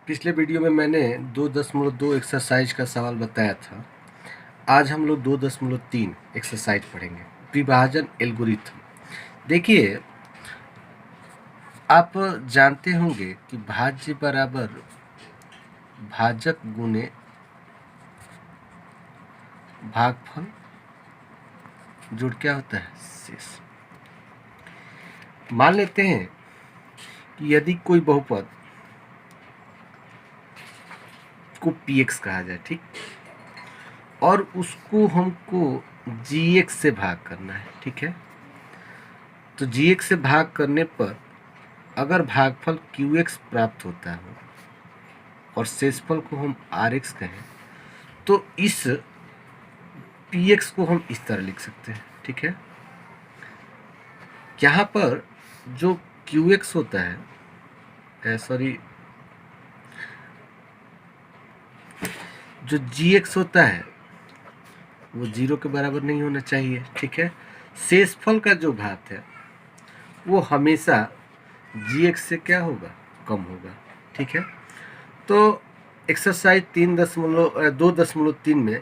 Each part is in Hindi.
पिछले वीडियो में मैंने 2.2 एक्सरसाइज का सवाल बताया था। आज हम लोग 2.3 एक्सरसाइज पढ़ेंगे, विभाजन एल्गोरिथम। देखिए, आप जानते होंगे कि भाज्य बराबर भाजक गुने भागफल जोड़ क्या होता है, शेष। मान लेते हैं कि यदि कोई बहुपद को px कहा जाए, ठीक, और उसको हमको gx से भाग करना है, ठीक है। तो gx से भाग करने पर अगर भागफल qx प्राप्त होता है और शेषफल को हम rx कहें, तो इस px को हम इस तरह लिख सकते हैं, ठीक है। यहाँ पर जो qx होता है, जो gx होता है वो 0 के बराबर नहीं होना चाहिए, ठीक है। शेषफल का जो घात है वो हमेशा gx से क्या होगा, कम होगा, ठीक है। तो एक्सरसाइज 2.3 में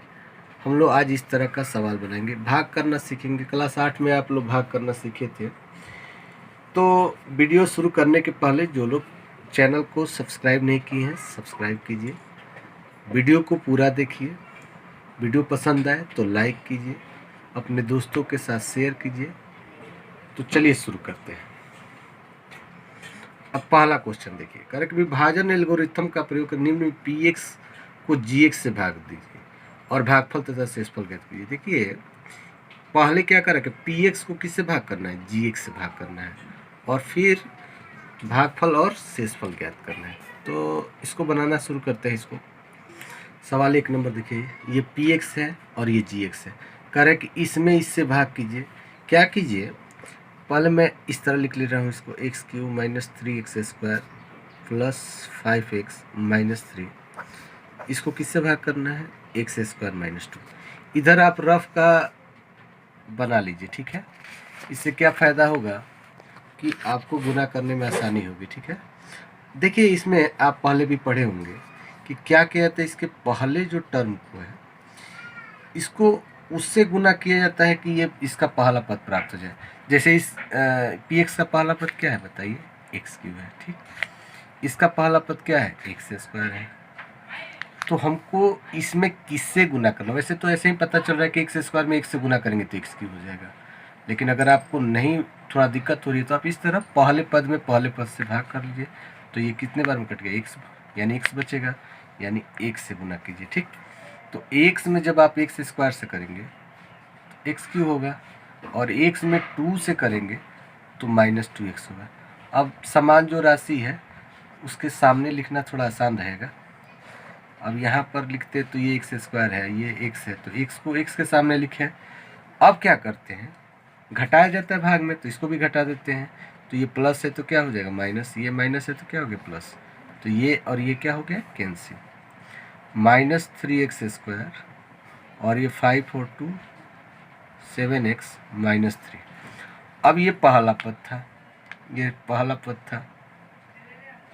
हम लोग आज इस तरह का सवाल बनाएंगे, भाग करना सीखेंगे। क्लास 8 में आप लोग भाग करना सीखे थे। तो वीडियो शुरू करने के पहले जो लोग चैनल को सब्सक्राइब नहीं किए हैं, सब्सक्राइब कीजिए, वीडियो को पूरा देखिए, वीडियो पसंद आए तो लाइक कीजिए, अपने दोस्तों के साथ शेयर कीजिए। तो चलिए शुरू करते हैं। अब पहला क्वेश्चन देखिए, कह रहे कि विभाजन एल्गोरिथम का प्रयोग कर निम्न px को gx से भाग दीजिए और भागफल तथा शेषफल ज्ञात कीजिए। देखिए, पहले क्या करें कि px को किससे भाग करना है, gx से भाग करना है, और फिर भागफल और शेषफल ज्ञात करना है। तो इसको बनाना शुरू करते हैं। इसको सवाल 1 नंबर देखिए, ये px है और ये gx है। कह रहे कि इसमें इससे भाग कीजिए। क्या कीजिए, पहले मैं इस तरह लिख ले रहा हूँ इसको, x³ - 3x² प्लस 5x - 3। इसको किससे भाग करना है, x² - 2। इधर आप रफ का बना लीजिए, ठीक है। इससे क्या फ़ायदा होगा कि आपको गुना करने में आसानी होगी, ठीक है। देखिए, इसमें आप पहले भी पढ़े होंगे कि क्या कहते हैं, इसके पहले जो टर्म को है इसको उससे गुना किया जाता है कि ये इसका पहला पद प्राप्त हो जाए। जैसे इस px का पहला पद क्या है बताइए, x³ है, ठीक। इसका पहला पद क्या है, x² है। तो हमको इसमें किससे गुना करना, वैसे तो ऐसे ही पता चल रहा है कि x² में x से गुना करेंगे तो x³ हो जाएगा। लेकिन अगर आपको नहीं, थोड़ा दिक्कत हो रही है, तो आप इस तरह पहले पद में पहले पद से भाग कर लीजिए। तो ये कितने बार में कट गया, x, यानी x बचेगा, यानी 1 से गुना कीजिए, ठीक। तो x में जब आप x² से करेंगे तो x³ होगा, और x में 2 से करेंगे तो -2x होगा। अब समान जो राशि है उसके सामने लिखना थोड़ा आसान रहेगा। अब यहाँ पर लिखते तो ये x² है, ये x है, तो x को x के सामने लिखें। अब क्या करते हैं, घटाया जाता है भाग में, तो इसको भी घटा देते हैं। तो ये प्लस है तो क्या हो जाएगा माइनस, ये माइनस है तो क्या हो गया प्लस। तो ये और ये क्या हो गया, कैंसिल। -3x² और ये 5 और 2 7x - 3। अब ये पहला पद था, ये पहला पद था।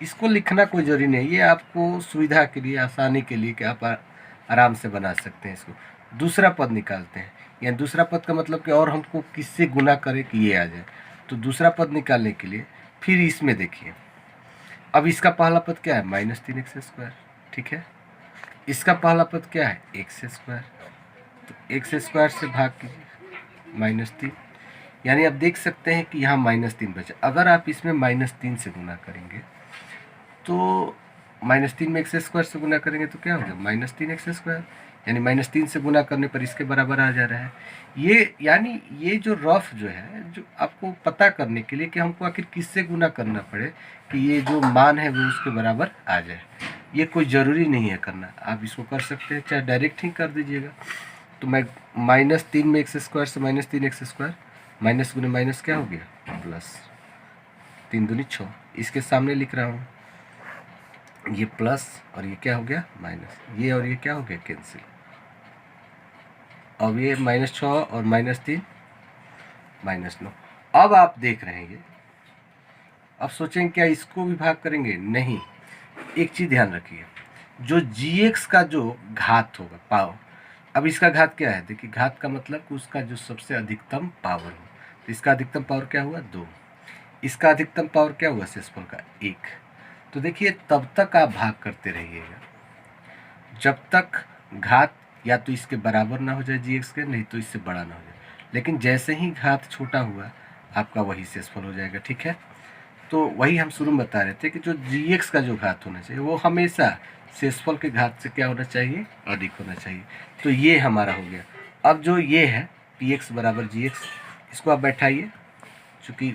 इसको लिखना कोई ज़रूरी नहीं, ये आपको सुविधा के लिए, आसानी के लिए कि आप आराम से बना सकते हैं। इसको दूसरा पद निकालते हैं, या दूसरा पद का मतलब कि और हमको किससे गुना करें कि ये आ जाए। तो दूसरा पद निकालने के लिए फिर इसमें देखिए, अब इसका पहला पद क्या है, -3x², ठीक है। इसका पहला पद क्या है, x²। तो x² से भाग कीजिए, -3, यानी आप देख सकते हैं कि यहाँ -3 बचा। अगर आप इसमें -3 से गुना करेंगे तो -3 में x² से गुना करेंगे तो क्या होगा, -3x², यानी -3 से गुना करने पर इसके बराबर आ जा रहा है। ये यानी ये जो रफ जो है, जो आपको पता करने के लिए कि हमको आखिर किससे गुना करना पड़े कि ये जो मान है वो उसके बराबर आ जाए। ये कोई ज़रूरी नहीं है करना, आप इसको कर सकते हैं, चाहे डायरेक्ट ही कर दीजिएगा। तो मैं -3 में x² से -3x², माइनस गुने माइनस क्या हो गया, प्लस। 3 दूनी 6, इसके सामने लिख रहा हूँ, ये प्लस और ये क्या हो गया माइनस, ये और ये क्या हो गया कैंसिल। अब ये -6 और -3 -9। अब आप देख रहे हैं, अब सोचेंगे क्या इसको भी भाग करेंगे, नहीं, एक चीज़ ध्यान रखिए, जो GX का जो घात होगा पावर, अब इसका घात क्या है, देखिए घात का मतलब कि उसका जो सबसे अधिकतम पावर हो, तो इसका अधिकतम पावर क्या हुआ 2, इसका अधिकतम पावर क्या हुआ शेषफल का 1। तो देखिए तब तक आप भाग करते रहिएगा जब तक घात या तो इसके बराबर ना हो जाए GX के, नहीं तो इससे बड़ा ना हो जाए, लेकिन जैसे ही घात छोटा हुआ आपका वही शेषफल हो जाएगा, ठीक है। तो वही हम शुरू में बता रहे थे कि जो GX का जो घात होना चाहिए वो हमेशा शेषफल के घात से क्या होना चाहिए, अधिक होना चाहिए। तो ये हमारा हो गया। अब जो ये है PX बराबर GX, इसको आप बैठाइए, चूँकि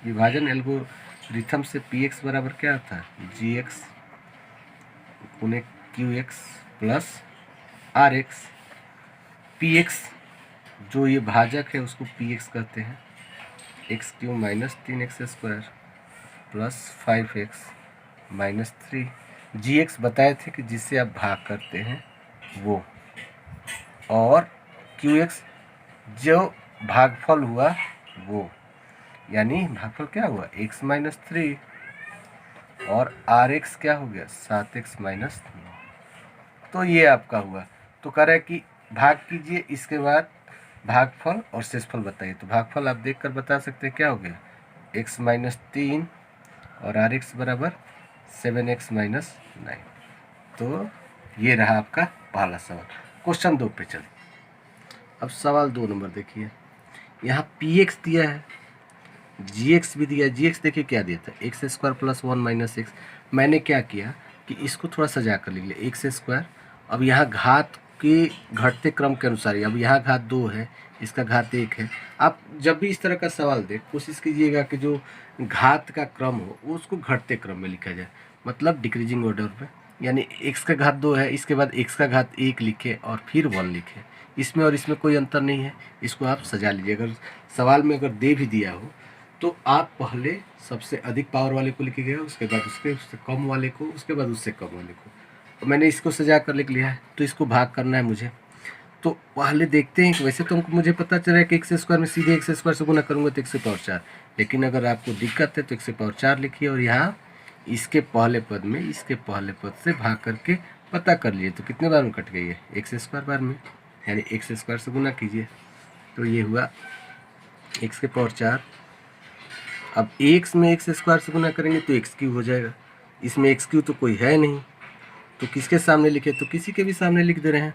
विभाजन एल्गोरिथम से PX बराबर क्या होता है GX गुणे QX प्लस RX। PX जो ये भाजक है उसको PX कहते हैं, x³ minus 3x square plus 5x minus 3। GX बताए थे कि जिससे आप भाग करते हैं वो, और QX जो भागफल हुआ वो, यानी भागफल क्या हुआ x माइनस 3, और RX क्या हो गया 7x माइनस 9। तो ये आपका हुआ। तो कह रहा है कि भाग कीजिए, इसके बाद भागफल और शेषफल बताइए। तो भागफल आप देखकर बता सकते हैं क्या हो गया x माइनस 3 और RX बराबर 7x माइनस 9। तो ये रहा आपका पहला सवाल। क्वेश्चन 2 पे चलिए। अब सवाल 2 नंबर देखिए, यहाँ PX दिया है, GX भी दिया है। GX देखिए क्या दिया था x square plus 1 minus x. मैंने क्या किया कि इसको थोड़ा सजा कर लिख लिया x स्क्वायर। अब यहाँ घात के घटते क्रम के अनुसार, अब यहाँ घात 2 है, इसका घात 1 है। आप जब भी इस तरह का सवाल दें कोशिश कीजिएगा कि जो घात का क्रम हो वो उसको घटते क्रम में लिखा जाए, मतलब डिक्रीजिंग ऑर्डर में। यानी x का घात 2 है, इसके बाद x का घात 1 लिखे और फिर 1 लिखे। इसमें और इसमें कोई अंतर नहीं है, इसको आप सजा लीजिए। अगर सवाल में अगर दे भी दिया हो तो आप पहले सबसे अधिक पावर वाले को लिखिएगा, उसके बाद उससे कम वाले को, उसके बाद उससे कम वाले को। तो मैंने इसको सजा कर लिख लिया है, तो इसको भाग करना है मुझे। तो पहले देखते हैं कि वैसे तो मुझे पता चल रहा है कि x स्क्वायर में सीधे x स्क्वायर से गुना करूँगा तो x पावर 4, लेकिन अगर आपको दिक्कत है तो x पावर 4 लिखिए और यहाँ इसके पहले पद में इसके पहले पद से भाग करके पता कर लिए। तो कितने बार में कट गई है x स्क्वायर बार में, यानी x स्क्वायर से गुना कीजिए। तो ये हुआ x के पावर 4। अब x में x स्क्वायर से गुना करेंगे तो x³ हो जाएगा। इसमें x³ तो कोई है नहीं, तो किसके सामने लिखे, तो किसी के भी सामने लिख दे रहे हैं,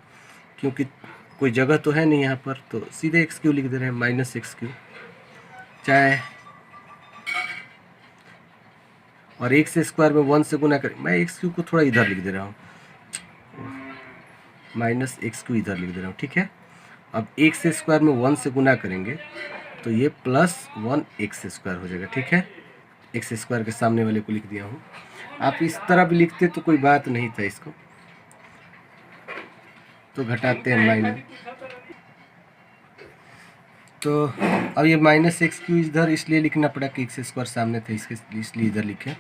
क्योंकि कोई जगह तो है नहीं यहाँ पर, तो सीधे x³ लिख दे रहे हैं, माइनस x³। चाहे और x स्क्वायर में 1 से गुना करें, मैं x³ को थोड़ा इधर लिख दे रहा हूँ, माइनस x³ इधर लिख दे रहा हूँ, ठीक है। अब x स्क्वायर में 1 से गुना करेंगे तो ये प्लस 1x स्क्वायर हो जाएगा, ठीक है। x स्क्वायर के सामने वाले को लिख दिया हूँ। आप इस तरह भी लिखते तो कोई बात नहीं था, इसको तो घटाते हैं माइनस। तो अब ये माइनस x³ इधर इसलिए लिखना पड़ा कि x स्क्वायर सामने था, इसलिए इधर लिखे।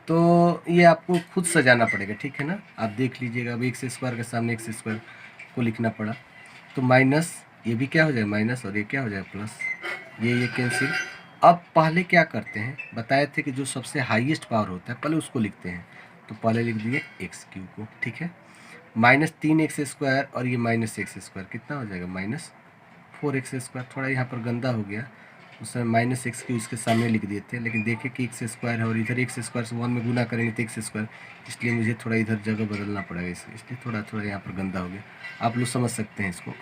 तो ये आपको खुद सजाना पड़ेगा, ठीक है ना। आप देख लीजिएगा, अब x स्क्वायर के सामने x स्क्वायर को लिखना पड़ा, तो माइनस ये भी क्या हो जाए माइनस, और ये क्या हो जाए प्लस, ये कैंसिल। अब पहले क्या करते हैं, बताए थे कि जो सबसे हाईएस्ट पावर होता है पहले उसको लिखते हैं, तो पहले लिख दिए x³ को, ठीक है। माइनस 3x स्क्वायर और ये माइनस x स्क्वायर कितना हो जाएगा माइनस 4x स्क्वायर। थोड़ा यहाँ पर गंदा हो गया, उस समय माइनस x³ इसके सामने लिख दिए थे, लेकिन देखिए कि x स्क्वायर है और इधर x स्क्वायर से 1 में गुना करेंगे तो x स्क्वायर, इसलिए मुझे थोड़ा इधर जगह बदलना पड़ेगा, इसलिए थोड़ा यहाँ पर गंदा हो गया। आप लोग समझ सकते हैं इसको।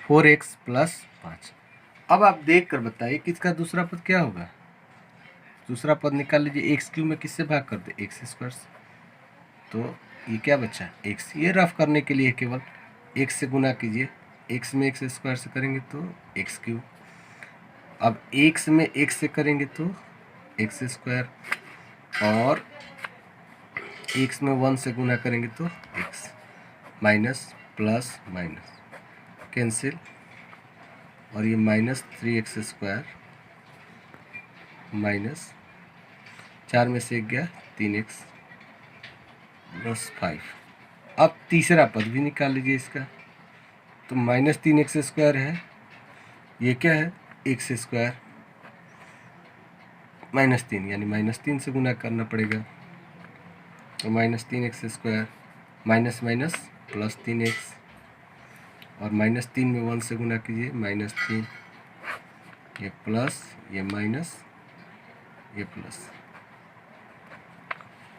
4x plus 5। अब आप देख कर बताइए कि इसका दूसरा पद क्या होगा। दूसरा पद निकाल लीजिए, x³ में किससे भाग कर दे x स्क्वायर से, तो ये क्या बचा x। ये रफ करने के लिए केवल x से गुना कीजिए, x में x स्क्वायर से करेंगे तो x³। अब x में x से करेंगे तो x स्क्वायर, और x में 1 से गुना करेंगे तो x, minus plus minus cancel, और ये माइनस 3x स्क्वायर माइनस 4 में से 1 गया 3x प्लस 5। अब तीसरा पद भी निकाल लीजिए इसका, तो माइनस 3x स्क्वायर है, ये क्या है x स्क्वायर माइनस 3, यानी माइनस 3 से गुना करना पड़ेगा, तो -3x² माइनस माइनस +3x, और -3 में 1 से गुना कीजिए, -3, ये प्लस, ये माइनस, ये प्लस,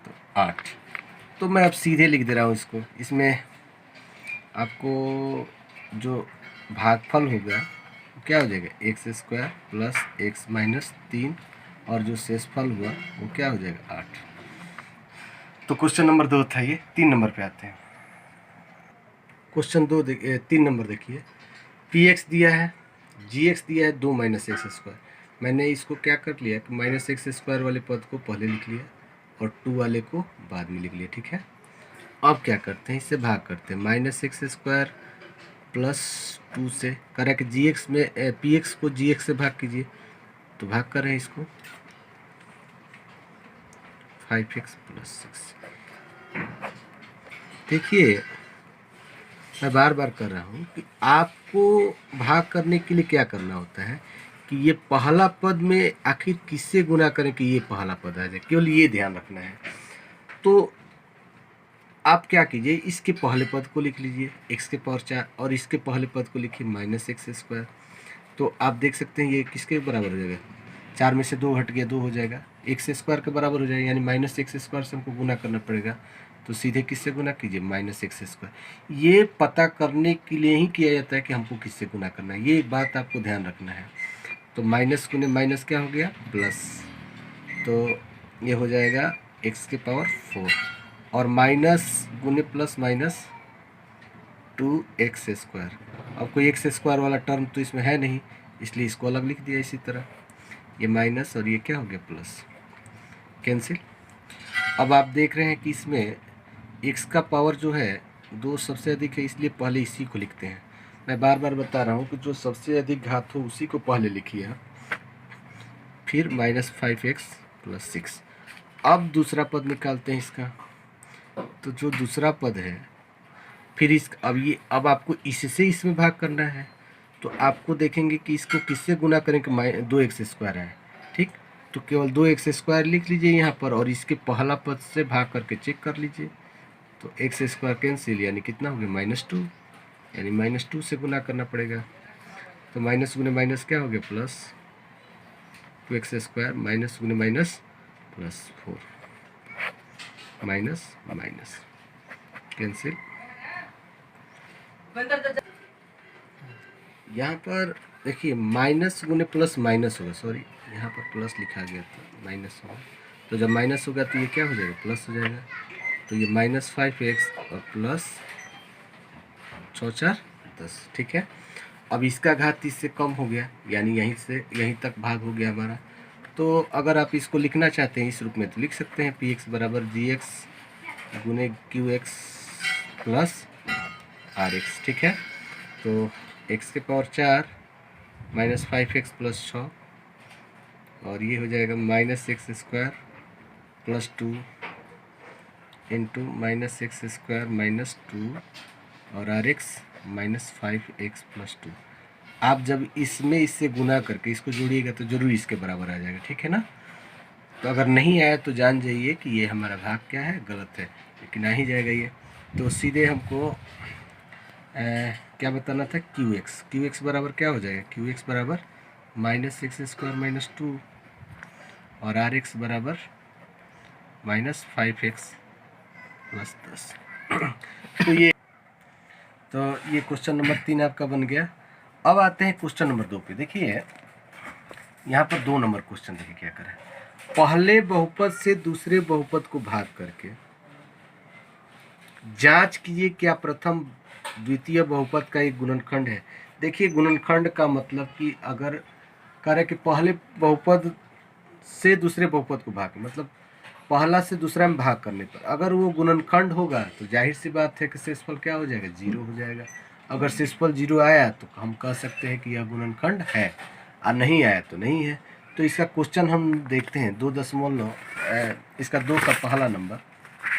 तो 8। तो मैं अब सीधे लिख दे रहा हूँ इसको। इसमें आपको जो भागफल होगा क्या हो जाएगा, x² प्लस x माइनस 3, और जो शेषफल हुआ वो क्या हो जाएगा, 8। तो क्वेश्चन नंबर 2 था ये। 3 नंबर पे आते हैं। क्वेश्चन 3 नंबर देखिए, px दिया है, gx दिया है 2 माइनस x²। मैंने इसको क्या कर लिया कि -x² वाले पद को पहले लिख लिया और 2 वाले को बाद में लिख लिया, ठीक है। अब क्या करते हैं, इससे भाग करते हैं, -x² प्लस 2 से करा कि gx में px को gx से भाग कीजिए, तो भाग कर रहे हैं इसको 5x प्लस 6। देखिए मैं बार बार कर रहा हूँ कि आपको भाग करने के लिए क्या करना होता है कि ये पहला पद में आखिर किससे गुना करें कि ये पहला पद आ जाए, केवल ये ध्यान रखना है। तो आप क्या कीजिए, इसके पहले पद को लिख लीजिए x⁴, और इसके पहले पद को लिखिए -x²। तो आप देख सकते हैं ये किसके बराबर हो जाएगा, 4 में से 2 हट गया, 2 हो जाएगा, x² के बराबर हो जाएगा, यानी -x² से हमको गुना करना पड़ेगा। तो सीधे किससे गुना कीजिए, -x²। ये पता करने के लिए ही किया जाता है कि हमको किससे गुना करना है, ये बात आपको ध्यान रखना है। तो माइनस गुने माइनस क्या हो गया, प्लस, तो ये हो जाएगा x⁴, और माइनस गुने प्लस माइनस 2x²। अब कोई x² वाला टर्म तो इसमें है नहीं, इसलिए इसको अलग लिख दिया इसी तरह, ये माइनस और ये क्या हो गया प्लस, कैंसिल। अब आप देख रहे हैं कि इसमें x का पावर जो है 2 सबसे अधिक है, इसलिए पहले इसी को लिखते हैं। मैं बार बार बता रहा हूँ कि जो सबसे अधिक घात हो उसी को पहले लिखिए, फिर -5x प्लस 6। अब दूसरा पद निकालते हैं इसका, तो जो दूसरा पद है फिर अब आपको इससे इसमें भाग करना है, तो आपको देखेंगे कि इसको किससे गुना करें कि 2x² है, ठीक। तो केवल 2x² लिख लीजिए यहाँ पर, और इसके पहला पद से भाग करके चेक कर लीजिए, तो x² कैंसिल, यानी कितना हो गया, -2, यानी -2 से गुना करना पड़ेगा। तो माइनस गुने माइनस क्या हो गया, प्लस 2x², माइनस गुने minus plus 4, minus minus cancel. यहाँ पर देखिए माइनस गुने प्लस माइनस होगा, सॉरी यहाँ पर प्लस लिखा गया था, माइनस होगा। तो जब माइनस होगा तो ये क्या हो जाएगा, प्लस हो जाएगा। तो ये -5x और प्लस 6 4 10, ठीक है। अब इसका घात 30 से कम हो गया, यानी यहीं से यहीं तक भाग हो गया हमारा। तो अगर आप इसको लिखना चाहते हैं इस रूप में तो लिख सकते हैं, px बराबर gx गुने qx प्लस rx, ठीक है। तो x⁴ -5x प्लस 6, और ये हो जाएगा -x² plus 2 into -x² minus 2, और rx -5x प्लस 2। आप जब इसमें इससे गुना करके इसको जोड़िएगा तो जरूर इसके बराबर आ जाएगा, ठीक है ना। तो अगर नहीं आया तो जान जाइए कि ये हमारा भाग क्या है, गलत है, लेकिन आ ही जाएगा ये। तो सीधे हमको क्या बताना था, qx बराबर क्या हो जाएगा, qx बराबर -x² माइनस 2, और rx बराबर -5x प्लस 10। तो ये क्वेश्चन नंबर 3 आपका बन गया। अब आते हैं क्वेश्चन नंबर 2 पे। देखिए यहाँ पर 2 नंबर क्वेश्चन देखिए क्या करें, पहले बहुपद से दूसरे बहुपद को भाग करके जांच कीजिए क्या प्रथम द्वितीय बहुपद का एक गुणनखंड है। देखिए गुणनखंड का मतलब कि अगर करें कि पहले बहुपद से दूसरे बहुपद को भाग, मतलब पहला से दूसरा में भाग करने पर अगर वो गुणनखंड होगा तो जाहिर सी बात है कि शेषफल क्या हो जाएगा, 0 हो जाएगा। अगर शेषफल 0 आया तो हम कह सकते हैं कि यह गुणनखंड है, और नहीं आया तो नहीं है। तो इसका क्वेश्चन हम देखते हैं 2.9, इसका 2 का पहला नंबर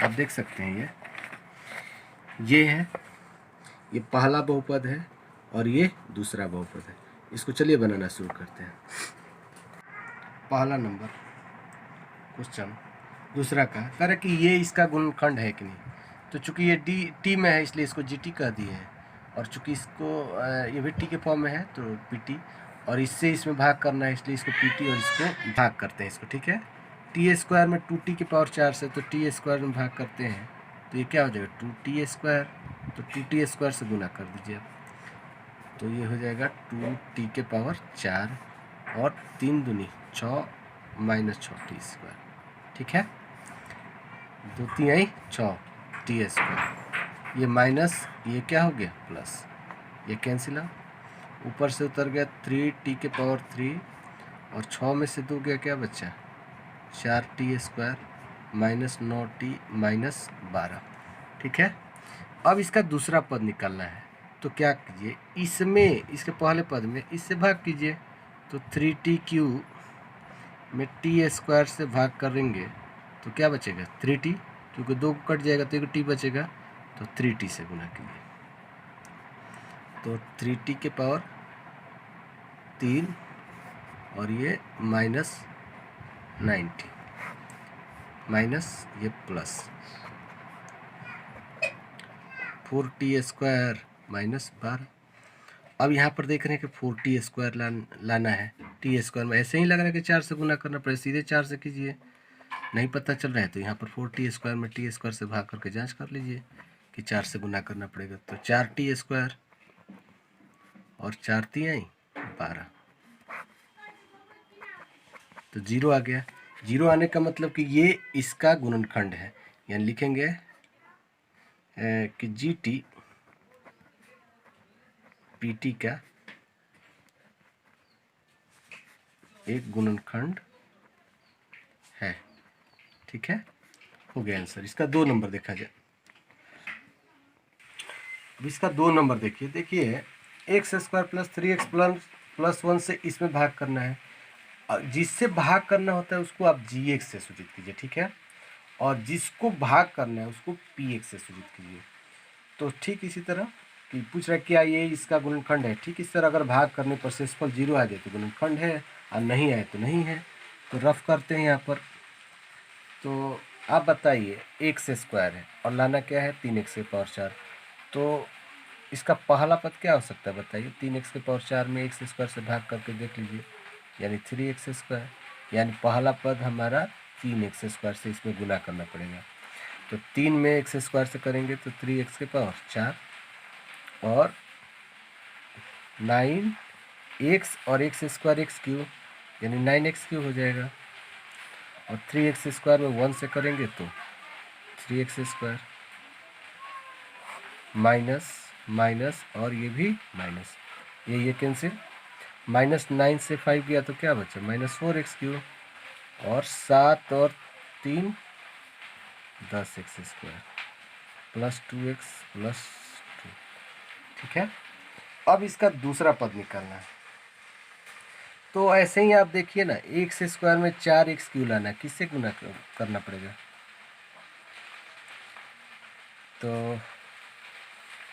आप देख सकते हैं, ये है, ये पहला बहुपद है और ये दूसरा बहुपद है। इसको चलिए बनाना शुरू करते हैं। पहला नंबर क्वेश्चन, दूसरा का कह रहा है कि ये इसका गुणनखंड है कि नहीं। तो चूंकि ये डी टी में है इसलिए इसको जी टी कह दिए हैं, और चूंकि इसको ये भी टी के फॉर्म में है तो पी टी, और इससे इसमें भाग करना है इसलिए इसको पी टी और इसको भाग करते हैं इसको, ठीक है। टी स्क्वायर में 2t की पावर 4 से तो टी स्क्वायर में भाग करते हैं तो ये क्या हो जाएगा 2t स्क्वायर, तो 2t स्क्वायर से गुना कर दीजिए आप, तो ये हो जाएगा 2t के पावर 4 और 3 दूनी 6 माइनस 6t स्क्वायर, ठीक है। 2 3 6 टी स्क्वायर, ये माइनस ये क्या हो गया प्लस, ये कैंसिल आ, ऊपर से उतर गया 3t के पावर 3 और 6 में से 2 गया क्या बच्चा 4t square minus 9t minus 12, ठीक है। अब इसका दूसरा पद निकालना है तो क्या कीजिए, इसमें इसके पहले पद में इससे भाग कीजिए, तो 3t³ में टी स्क्वायर से भाग करेंगे तो क्या बचेगा 3t, क्योंकि 2 कट जाएगा तो एक t बचेगा, तो 3t से गुना कीजिए, तो 3t के पावर 3 और ये माइनस 90 माइनस ये प्लस 4t स्क्वायर माइनस 12। अब यहाँ पर देख रहे हैं कि 4t स्क्वायर लाना है, टी स्क्वायर में ऐसे ही लग रहा है कि 4 से गुना करना पड़ेगा, सीधे 4 से कीजिए, नहीं पता चल रहा है तो यहाँ पर 4t स्क्वायर में टी स्क्वायर से भाग करके जांच कर लीजिए कि 4 से गुना करना पड़ेगा, तो 4t स्क्वायर और 4 3 12, तो 0 आ गया। 0 आने का मतलब कि ये इसका गुणनखंड है, यानी लिखेंगे कि जी टी पी टी का एक गुणनखंड है, ठीक है। हो गया आंसर, इसका 2 नंबर देखा जाए। अब इसका 2 नंबर देखिए, देखिए x square plus 3x plus 1 से इसमें भाग करना है, जिससे भाग करना होता है उसको आप जी एक्स से सूचित कीजिए, ठीक है, और जिसको भाग करना है उसको पी एक्स से सूचित कीजिए। तो ठीक इसी तरह कि पूछ रहा है क्या ये इसका गुणनखंड है, ठीक इस तरह अगर भाग करने पर शेषफल 0 आ जाए तो गुणनखंड है, और नहीं आए तो नहीं है। तो रफ करते हैं यहाँ पर, तो आप बताइए एक्स स्क्वायर है और लाना क्या है 3x के पावर 4, तो इसका पहला पद क्या हो सकता है बताइए, 3x के पावर 4 में एक्स स्क्वायर से भाग करके देख लीजिए, यानी 3x स्क्वायर, यानी पहला पद हमारा 3x स्क्वायर से इसमें गुना करना पड़ेगा, तो 3 में एक्स स्क्वायर से करेंगे तो 3x के पावर 4 और 9x और एक्स स्क्वायर एक्स क्यूब यानी 9x³ हो जाएगा, और 3x स्क्वायर में 1 से करेंगे तो 3x स्क्वायर माइनस माइनस और ये भी माइनस, ये कैंसिल, माइनस 9 से 5 गया तो क्या बचा माइनस 4x³ और 7 और 3 10x square plus 2x plus 2, ठीक है। अब इसका दूसरा पद निकालना है, तो ऐसे ही आप देखिए ना, एक्स स्क्वायर में 4x³ लाना है, किससे गुना करना पड़ेगा, तो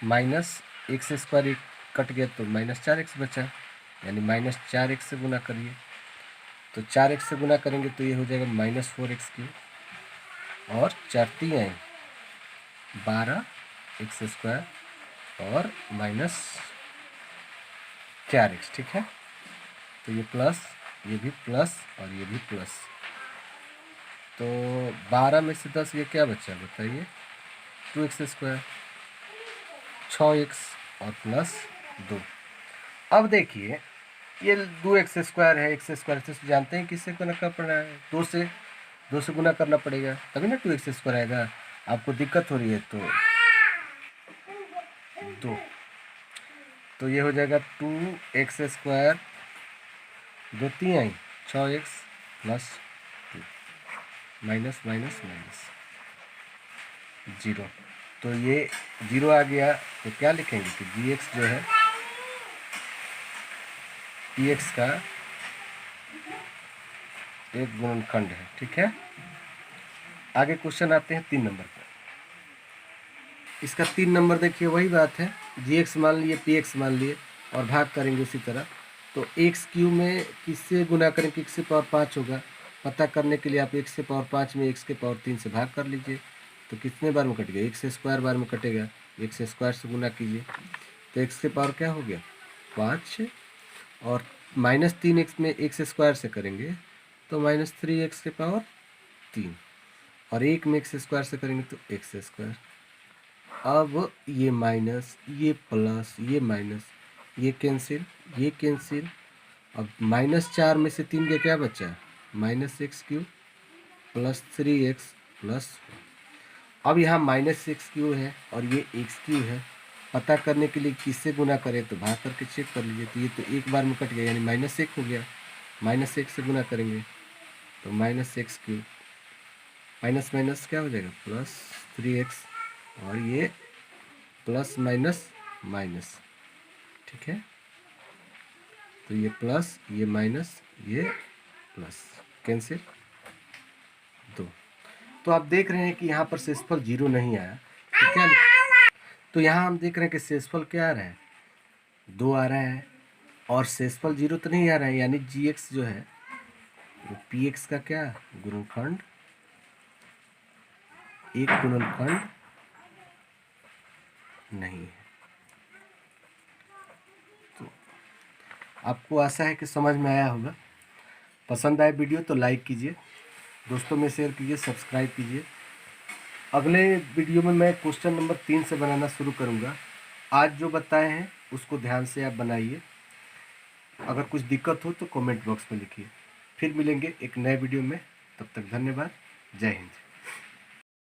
माइनस एक्स स्क्वायर कट गया तो माइनस 4x बचा, यानी माइनस 4x से गुना करिए, तो 4x से गुना करेंगे तो ये हो जाएगा माइनस 4x³ और 4 3 12x स्क्वायर और माइनस 4x, ठीक है। तो ये प्लस, ये भी प्लस और ये भी प्लस, तो 12 में से 10 ये क्या बचा बताइए 2x स्क्वायर 6x और प्लस 2। अब देखिए ये 2x स्क्वायर है, x स्क्वायर से जानते हैं किससे गुना करना है, 2 से गुना करना पड़ेगा तभी ना 2x स्क्वायर आएगा। आपको दिक्कत हो रही है तो 2, तो ये हो जाएगा 2x square 2 3 6x plus 2 minus minus minus 0, तो ये 0 आ गया, तो क्या लिखेंगे कि dx जो है px का एक गुणनखंड है, ठीक है। आगे क्वेश्चन आते हैं 3 नंबर पर। इसका 3 नंबर देखिए वही बात है, gx मान लिए px मान लिए और भाग करेंगे उसी तरह, तो x³ में किससे गुना करें कि x से पावर 5 होगा, पता करने के लिए आप x के पावर 5 में x के पावर 3 से भाग कर लीजिए, तो कितने बार में कटेगा, x स्क्वायर बार में कटेगा, x स्क्वायर से गुना कीजिए तो x के पावर क्या हो गया 5, और -3x में x स्क्वायर से करेंगे तो -3x के पावर 3, और 1 में x स्क्वायर से करेंगे तो x स्क्वायर। अब ये माइनस, ये प्लस, ये माइनस, ये कैंसिल। अब -4 में से 3 का क्या बचा, -x³ प्लस 3x प्लस। अब यहाँ -x³ है और ये x³ है, पता करने के लिए किससे गुना करें, तो भाग करके चेक कर लीजिए। तो ये तो एक बार में कट गया, यानी -1 हो गया, -1 से गुना करेंगे तो -x³, माइनस माइनस क्या हो जाएगा +3x, और ये प्लस माइनस माइनस, ठीक है। तो ये प्लस, ये माइनस, ये प्लस, कैंसिल 2। तो आप देख रहे हैं कि यहाँ पर शेषफल 0 नहीं आया, तो क्या तो यहाँ हम देख रहे हैं कि शेषफल क्या आ रहा है 2 आ रहा है, और शेषफल 0 तो नहीं आ रहा है, यानी gx जो है वो px का क्या गुणनखंड, एक गुणनखंड नहीं है। तो आपको आशा है कि समझ में आया होगा। पसंद आए वीडियो तो लाइक कीजिए, दोस्तों में शेयर कीजिए, सब्सक्राइब कीजिए। अगले वीडियो में मैं क्वेश्चन नंबर 3 से बनाना शुरू करूँगा। आज जो बताए हैं उसको ध्यान से आप बनाइए। अगर कुछ दिक्कत हो तो कमेंट बॉक्स में लिखिए। फिर मिलेंगे एक नए वीडियो में, तब तक धन्यवाद। जय हिंद।